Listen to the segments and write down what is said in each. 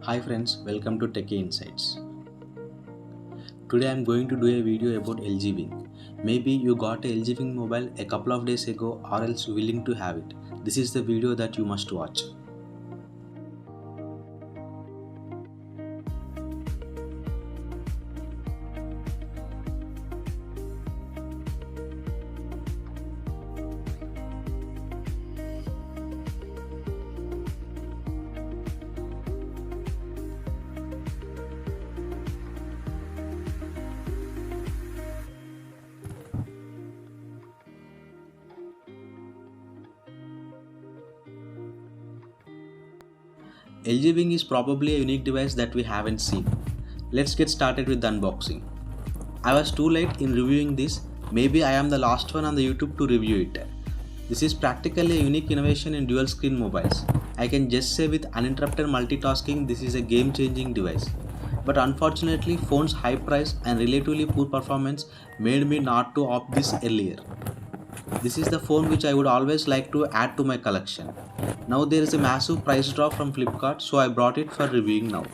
Hi friends, welcome to Techie Insights. Today I am going to do a video about LG Wing. Maybe you got a LG Wing mobile a couple of days ago or else willing to have it. This is the video that you must watch. LG Wing is probably a unique device that we haven't seen. Let's get started with the unboxing. I was too late in reviewing this. Maybe I am the last one on the YouTube to review it. This is practically a unique innovation in dual screen mobiles. I can just say with uninterrupted multitasking this is a game changing device. But unfortunately phone's high price and relatively poor performance made me not to opt this earlier. This is the phone which I would always like to add to my collection. Now there is a massive price drop from Flipkart, so I brought it for reviewing now.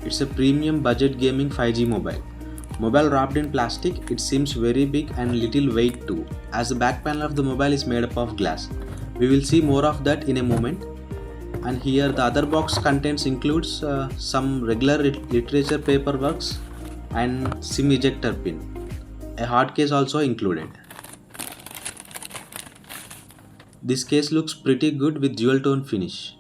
It's a premium budget gaming 5G mobile. Mobile wrapped in plastic, it seems very big and little weight too, as the back panel of the mobile is made up of glass. We will see more of that in a moment. And here the other box contents includes some regular literature paperworks and SIM ejector pin. A hard case also included. This case looks pretty good with dual tone finish.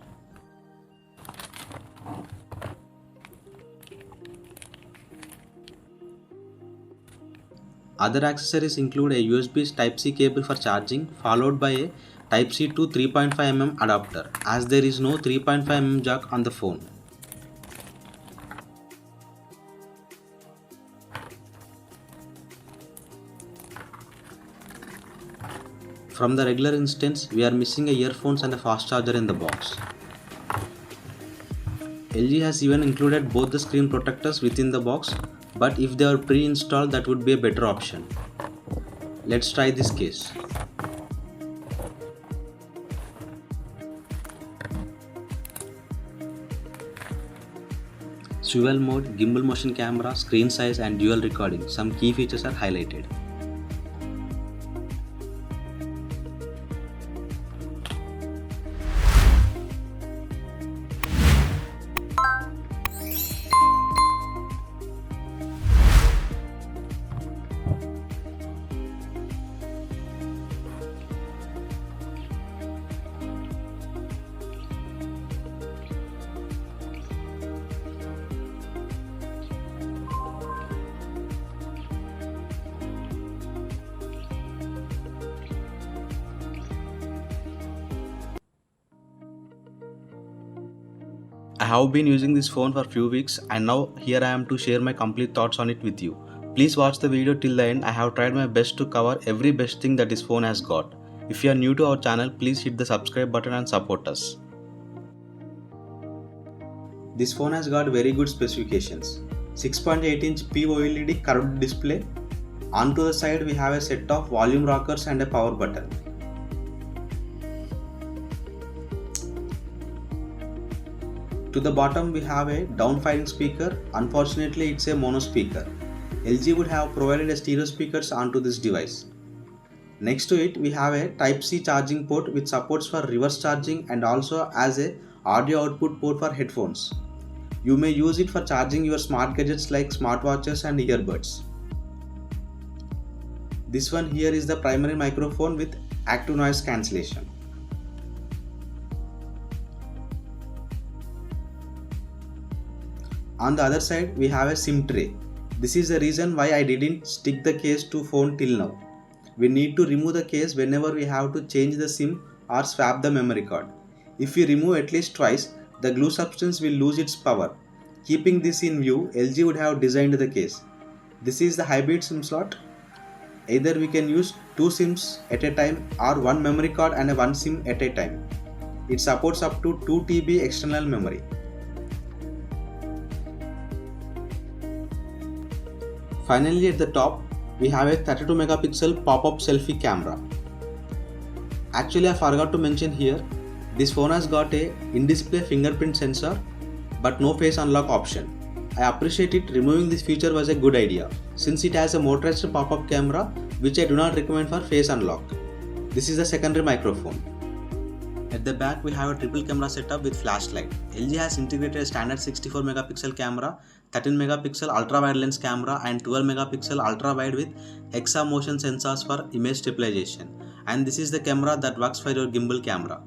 Other accessories include a USB Type-C cable for charging followed by a Type-C to 3.5mm adapter, as there is no 3.5mm jack on the phone. From the regular instance, we are missing a earphones and a fast charger in the box. LG has even included both the screen protectors within the box, but if they are pre-installed that would be a better option. Let's try this case. Swivel mode, gimbal motion camera, screen size and dual recording. Some key features are highlighted. I have been using this phone for few weeks and now here I am to share my complete thoughts on it with you. Please watch the video till the end. I have tried my best to cover every best thing that this phone has got. If you are new to our channel, please hit the subscribe button and support us. This phone has got very good specifications. 6.8-inch POLED curved display. Onto the side we have a set of volume rockers and a power button. To the bottom we have a down-firing speaker. Unfortunately it's a mono speaker. LG would have provided a stereo speakers onto this device. Next to it we have a Type-C charging port which supports for reverse charging and also as a audio output port for headphones. You may use it for charging your smart gadgets like smartwatches and earbuds. This one here is the primary microphone with active noise cancellation. On the other side we have a SIM tray. This is the reason why I didn't stick the case to phone till now. We need to remove the case whenever we have to change the SIM or swap the memory card. If we remove at least twice, the glue substance will lose its power. Keeping this in view, LG would have designed the case. This is the hybrid SIM slot. Either we can use two SIMs at a time or one memory card and a one SIM at a time. It supports up to 2 TB external memory. Finally, at the top, we have a 32 megapixel pop-up selfie camera. Actually, I forgot to mention here, this phone has got a in-display fingerprint sensor but no face unlock option. I appreciate it. Removing this feature was a good idea since it has a motorized pop-up camera which I do not recommend for face unlock. This is the secondary microphone. At the back we have a triple camera setup with flashlight. LG has integrated a standard 64 megapixel camera, 13 megapixel ultra wide lens camera and 12 megapixel ultra wide with hexa motion sensors for image stabilization, and this is the camera that works for your gimbal camera.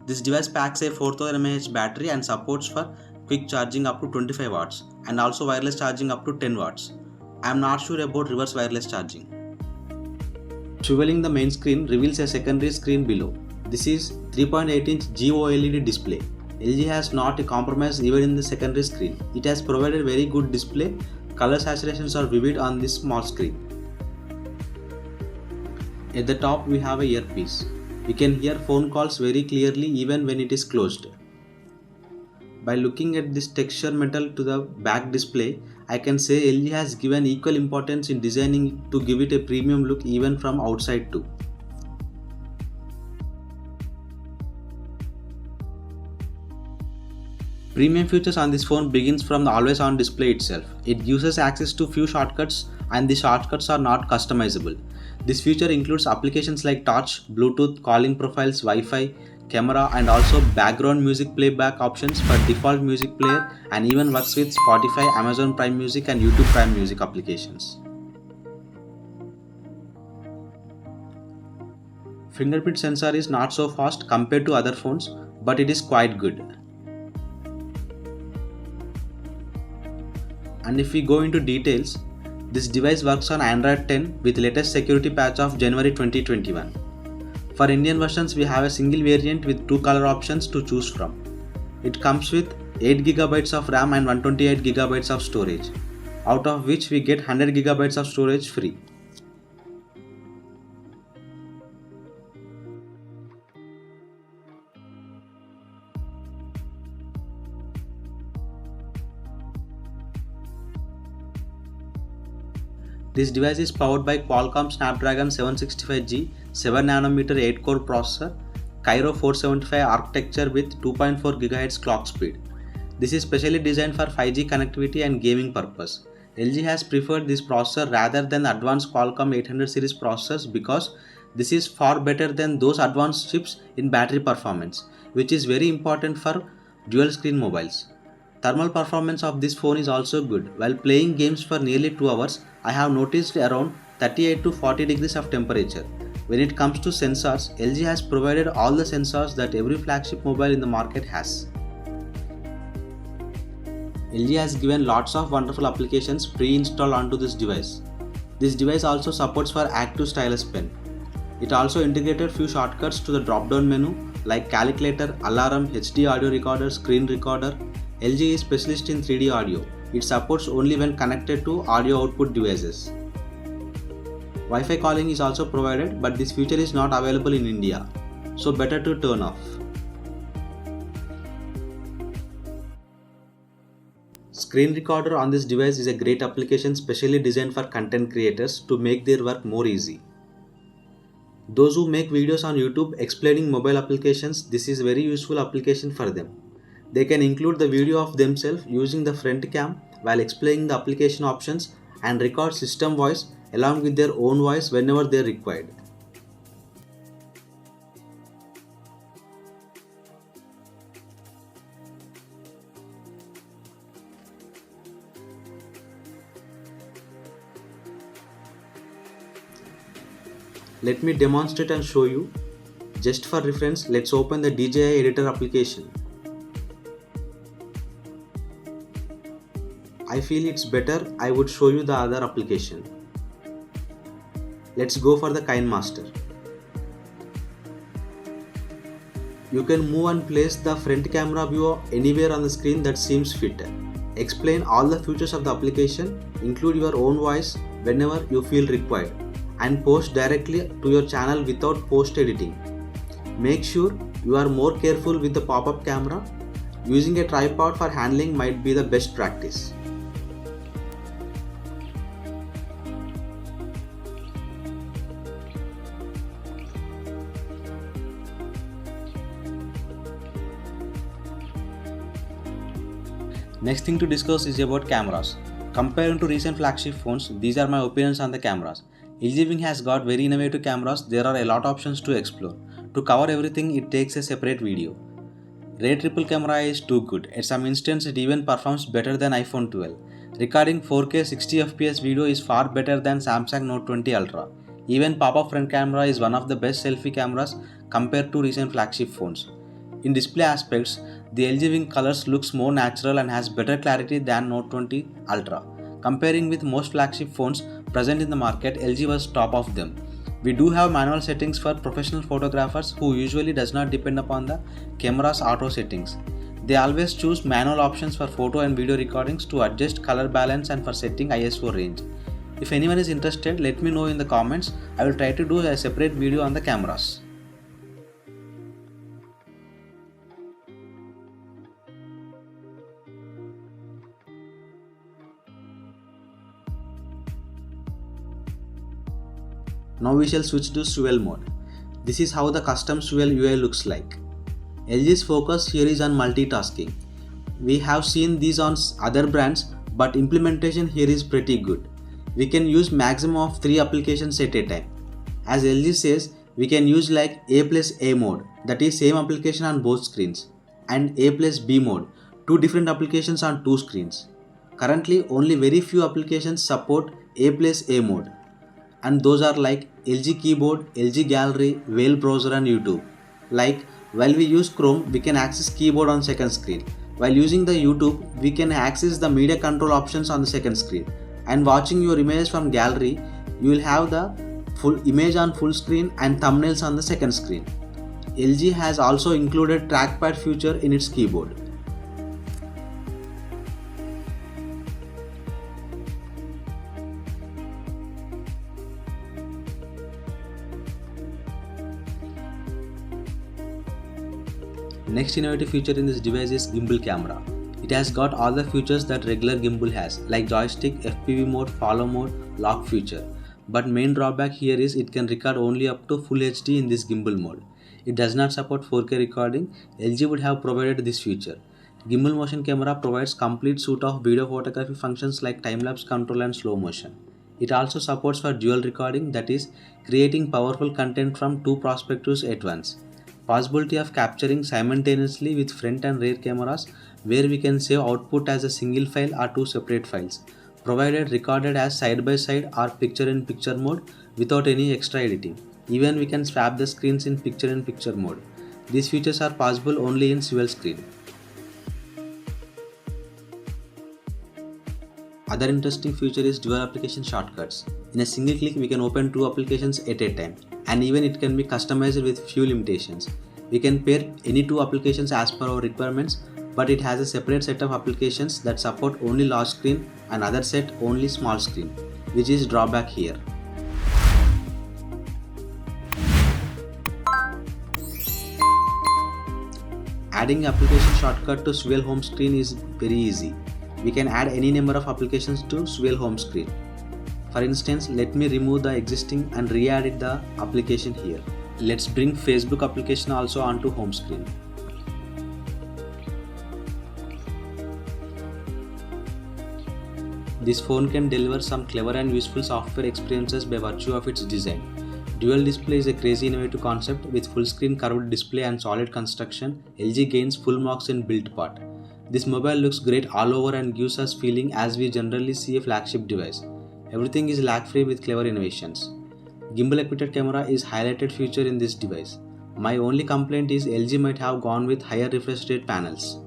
This device packs a 4000 mAh battery and supports for quick charging up to 25 watts and also wireless charging up to 10 watts. I am not sure about reverse wireless charging. Swiveling the main screen reveals a secondary screen below. This is 3.8-inch GOLED display. LG has not compromised even in the secondary screen. It has provided very good display. Color saturations are vivid on this small screen. At the top we have a earpiece. We can hear phone calls very clearly even when it is closed. By looking at this texture metal to the back display, I can say LG has given equal importance in designing it to give it a premium look even from outside too. Premium features on this phone begins from the always on display itself. It gives us access to few shortcuts and the shortcuts are not customizable. This feature includes applications like touch, Bluetooth, calling profiles, Wi-Fi, camera and also background music playback options for default music player, and even works with Spotify, Amazon Prime Music and YouTube Prime Music applications. Fingerprint sensor is not so fast compared to other phones, but it is quite good. And if we go into details, this device works on Android 10 with latest security patch of January 2021. For Indian versions, we have a single variant with two color options to choose from. It comes with 8GB of RAM and 128GB of storage, out of which we get 100GB of storage free. This device is powered by Qualcomm Snapdragon 765G 7nm 8-core processor, Kryo 475 architecture with 2.4 GHz clock speed. This is specially designed for 5G connectivity and gaming purpose. LG has preferred this processor rather than advanced Qualcomm 800 series processors because this is far better than those advanced chips in battery performance, which is very important for dual screen mobiles. Thermal performance of this phone is also good. While playing games for nearly 2 hours, I have noticed around 38 to 40 degrees of temperature. When it comes to sensors, LG has provided all the sensors that every flagship mobile in the market has. LG has given lots of wonderful applications pre-installed onto this device. This device also supports for active stylus pen. It also integrated few shortcuts to the drop-down menu like calculator, alarm, HD audio recorder, screen recorder. LG is specialist in 3D audio. It supports only when connected to audio output devices. Wi-Fi calling is also provided, but this feature is not available in India, so better to turn off. Screen recorder on this device is a great application specially designed for content creators to make their work more easy. Those who make videos on YouTube explaining mobile applications, this is a very useful application for them. They can include the video of themselves using the front cam while explaining the application options and record system voice along with their own voice whenever they are required. Let me demonstrate and show you. Just for reference, let's open the DJI editor application. I feel it's better I would show you the other application. Let's go for the KineMaster. You can move and place the front camera view anywhere on the screen that seems fit. Explain all the features of the application, include your own voice whenever you feel required, and post directly to your channel without post editing. Make sure you are more careful with the pop-up camera. Using a tripod for handling might be the best practice. Next thing to discuss is about cameras. Comparing to recent flagship phones, these are my opinions on the cameras. LG Wing has got very innovative cameras. There are a lot of options to explore. To cover everything, it takes a separate video. Ray triple camera is too good. At some instance, it even performs better than iPhone 12. Recording 4K 60fps video is far better than Samsung Note 20 Ultra. Even pop-up front camera is one of the best selfie cameras compared to recent flagship phones. In display aspects, the LG Wing colors looks more natural and has better clarity than Note 20 Ultra. Comparing with most flagship phones present in the market, LG was top of them. We do have manual settings for professional photographers who usually does not depend upon the camera's auto settings. They always choose manual options for photo and video recordings to adjust color balance and for setting ISO range. If anyone is interested, let me know in the comments. I will try to do a separate video on the cameras. Now we shall switch to Swell mode. This is how the custom Swell UI looks like. LG's focus here is on multitasking. We have seen these on other brands, but implementation here is pretty good. We can use maximum of 3 applications at a time. As LG says, we can use like A plus A mode, that is same application on both screens, and A plus B mode, 2 different applications on 2 screens. Currently, only very few applications support A plus A mode, and those are like LG Keyboard, LG Gallery, Whale Browser and YouTube. Like while we use Chrome, we can access keyboard on second screen. While using the YouTube, we can access the media control options on the second screen. And watching your images from gallery, you will have the full image on full screen and thumbnails on the second screen. LG has also included trackpad feature in its keyboard. Next innovative feature in this device is gimbal camera. It has got all the features that regular gimbal has, like joystick, FPV mode, follow mode, lock feature. But main drawback here is it can record only up to Full HD in this gimbal mode. It does not support 4K recording. LG would have provided this feature. Gimbal motion camera provides complete suite of video photography functions like time-lapse control and slow motion. It also supports for dual recording, that is, creating powerful content from 2 perspectives at once. Possibility of capturing simultaneously with front and rear cameras, where we can save output as a single file or 2 separate files, provided recorded as side by side or picture in picture mode without any extra editing. Even we can swap the screens in picture in picture mode. These features are possible only in Swell screen. Other interesting feature is dual application shortcuts. In a single click, we can open 2 applications at a time, and even it can be customized with few limitations. We can pair any 2 applications as per our requirements, but it has a separate set of applications that support only large screen and other set only small screen, which is drawback here. Adding application shortcut to Swell home screen is very easy. We can add any number of applications to Swell home screen. For instance, let me remove the existing and re-add the application here. Let's bring Facebook application also onto home screen. This phone can deliver some clever and useful software experiences by virtue of its design. Dual display is a crazy innovative concept. With full screen curved display and solid construction, LG gains full marks in build part. This mobile looks great all over and gives us feeling as we generally see a flagship device. Everything is lag free with clever innovations. Gimbal equipped camera is highlighted feature in this device. My only complaint is LG might have gone with higher refresh rate panels.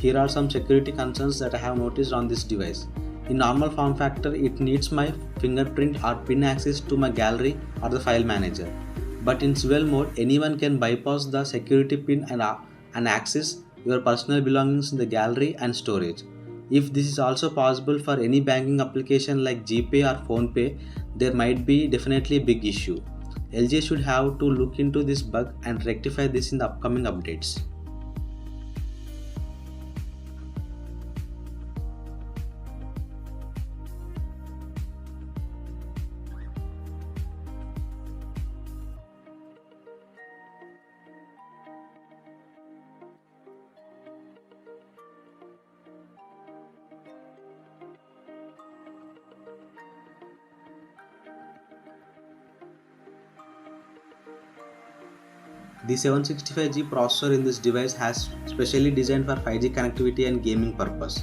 Here are some security concerns that I have noticed on this device. In normal form factor, it needs my fingerprint or pin access to my gallery or the file manager. But in Swell mode, anyone can bypass the security pin and access your personal belongings in the gallery and storage. If this is also possible for any banking application like GPay or PhonePe, there might be definitely a big issue. LG should have to look into this bug and rectify this in the upcoming updates. The 765G processor in this device has specially designed for 5G connectivity and gaming purpose.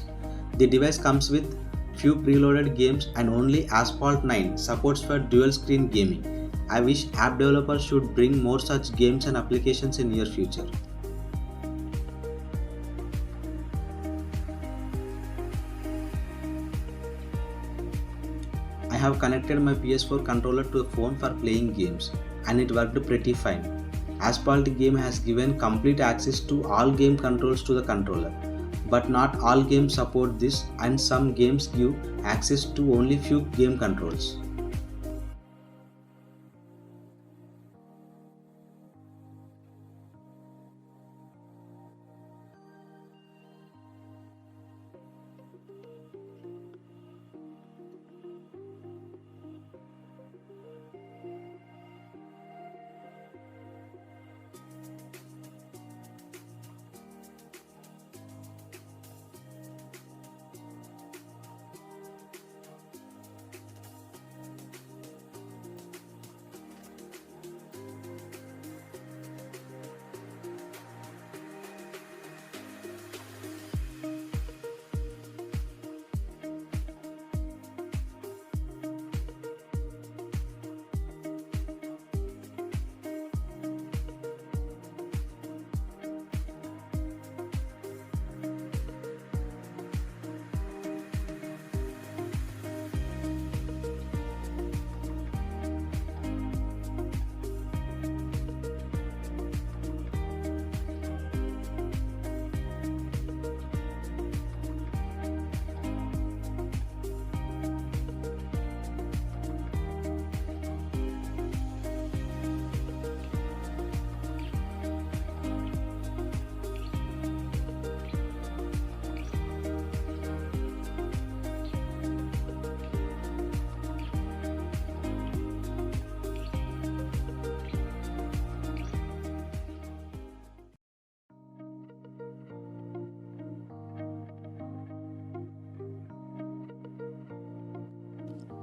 The device comes with few preloaded games and only Asphalt 9 supports for dual screen gaming. I wish app developers should bring more such games and applications in near future. I have connected my PS4 controller to the phone for playing games and it worked pretty fine. Asphalt game has given complete access to all game controls to the controller, but not all games support this and some games give access to only few game controls.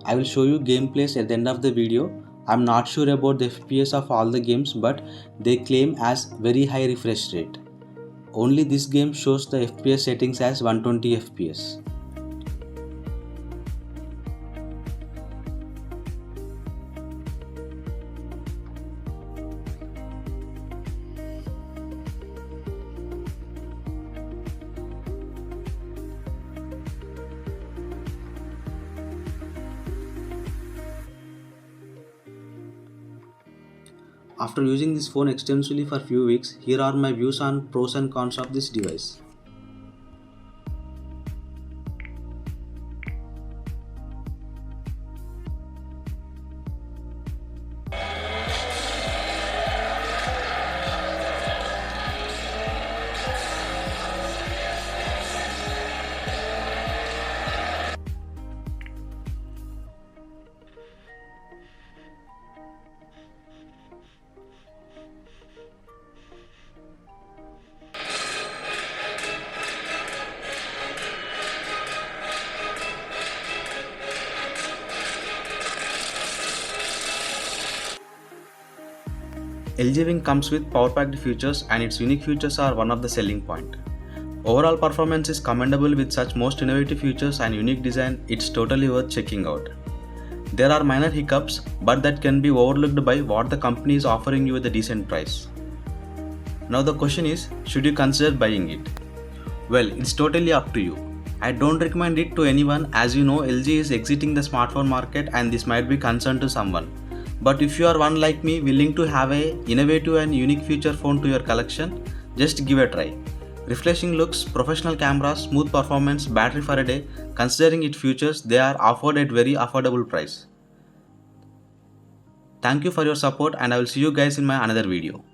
I will show you gameplays at the end of the video. I'm not sure about the FPS of all the games, but they claim as very high refresh rate. Only this game shows the FPS settings as 120 FPS. After using this phone extensively for few weeks, here are my views on pros and cons of this device. LG Wing comes with power-packed features and its unique features are one of the selling point. Overall performance is commendable with such most innovative features and unique design, it's totally worth checking out. There are minor hiccups, but that can be overlooked by what the company is offering you at a decent price. Now the question is, should you consider buying it? Well, it's totally up to you. I don't recommend it to anyone, as you know LG is exiting the smartphone market and this might be concern to someone. But if you are one like me willing to have a innovative and unique feature phone to your collection, just give a try. Refreshing looks, professional cameras, smooth performance, battery for a day, considering its features, they are offered at very affordable price. Thank you for your support and I will see you guys in my another video.